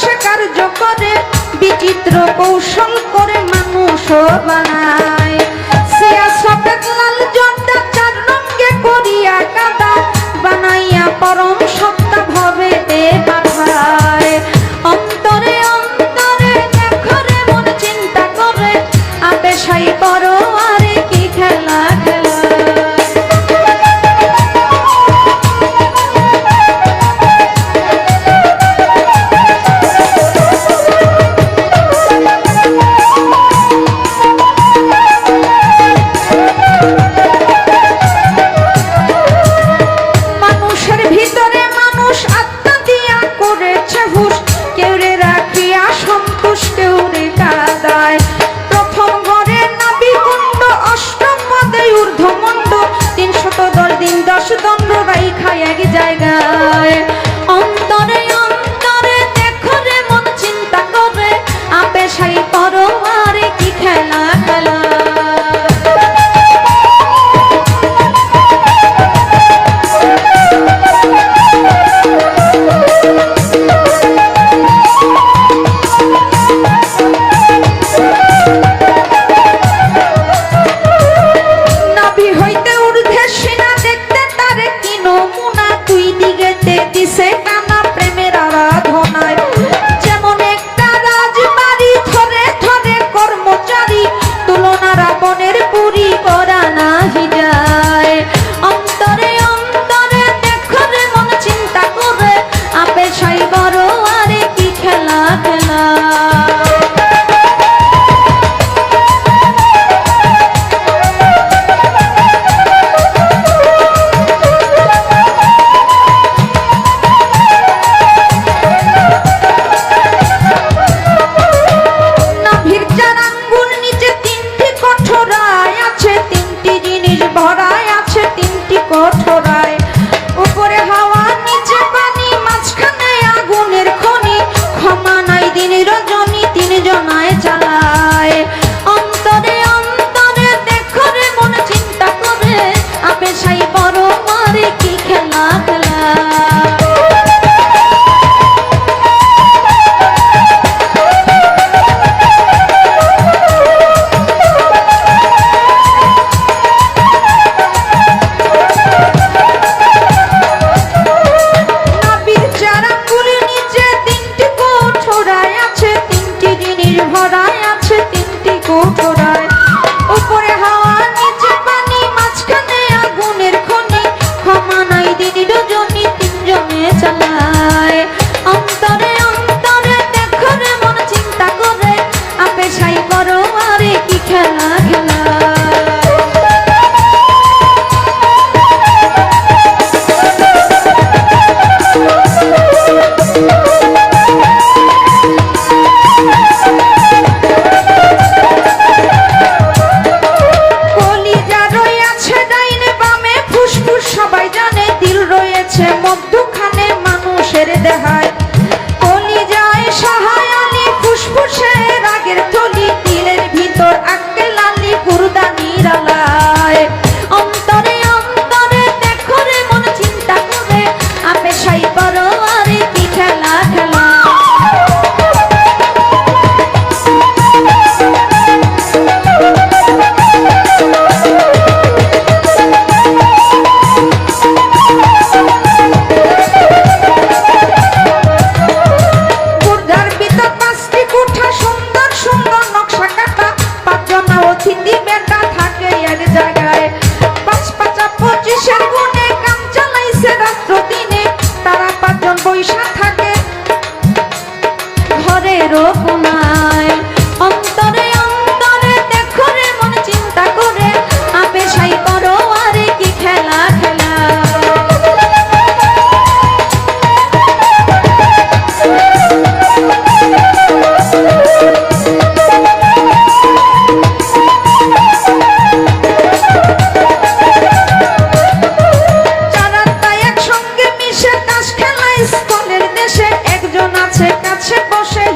সে কার্য করে, বিচিত্র কৌশল করে মানুষ বানায়। সিয়া সফেদ লাল জর্দা চার রঙে করিয়া কাদা, বানাইয়া পরম সত্তা ভবে দে পাঠায়। অন্তরে অন্তরে দেখো রে মন চিন্তা করে, আপে সাই করো আরে কি খেলা খেলা। জায়গায় অন্তরে অন্তরে দেখো রে মন চিন্তা করে, আপে সাই করো আরে কি খেলা খেলা। নাভি হইতে ঊর্ধ্বে সিনা দেখতে তারে কি নমুনা, দুই দিকেতে দিছে কানা প্রেমের আরাধনায়। যেমন একটা রাজবাড়ি ধরে ধরে কর্মচারী, তুলনা রাবণের পুরী করা নাহি যায়। অন্তরে অন্তরে দেখো রে মন চিন্তা করে, আপে সাই করো আরে কি খেলা খেলা। কঠোরায় উপরে হাওয়া নিচে পানি, মাঝখানে আগুনের খনি, ক্ষমা নাই দিন রজনী তিন জনায় চালায়। অন্তরে অন্তরে দেখো রে মন চিন্তা করে, আপে সাই বড় মারে কি খেলা খেলা। উপরে হাওয়া নিচে পানি, মাঝখানে আগুনের খনি, ক্ষমা নাই দিন রজনী তিনজনে চালায়। অন্তরে অন্তরে দেখো রে মন চিন্তা করে, আপে সাই করো আরে কি খেলা খেলা। মধ্যখানে মানুষের দেহায়, কলিজায় সাহায় আলী ফুসফুসে রাগের থলি, দিলের ভিতর আক্কে লালি গুরুদা নিরালায়। অন্তরে অন্তরে দেখো রে মন চিন্তা করে, আপে সাই করো আরে কি খেলা খেলা। বৈশা থাকে ঘরের কোনায়। অন্তরে অন্তরে দেখো রে মন চিন্তা করে, আপে সাই করো আরে কি খেলা খেলা।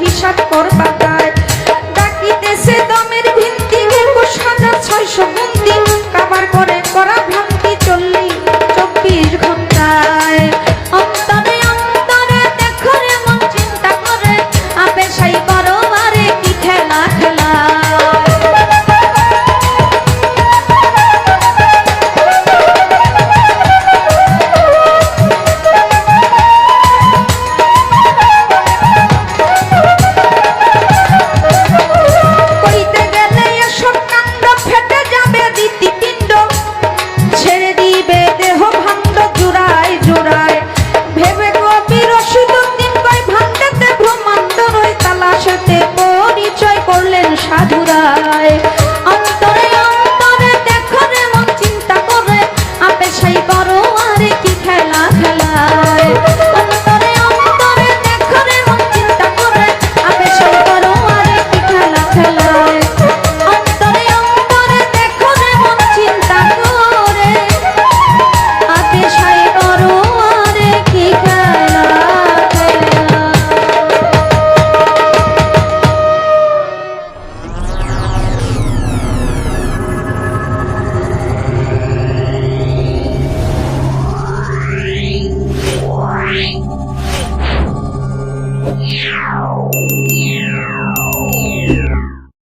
হিসাব করবা তাই ডাকিতেছে দমের ভিত্তি, 21,600 বন্দি কাবার করে করা ভ্রান্তি 24 ঘন্টায়। অন্তরে অন্তরে দেখো রে মন চিন্তা করে,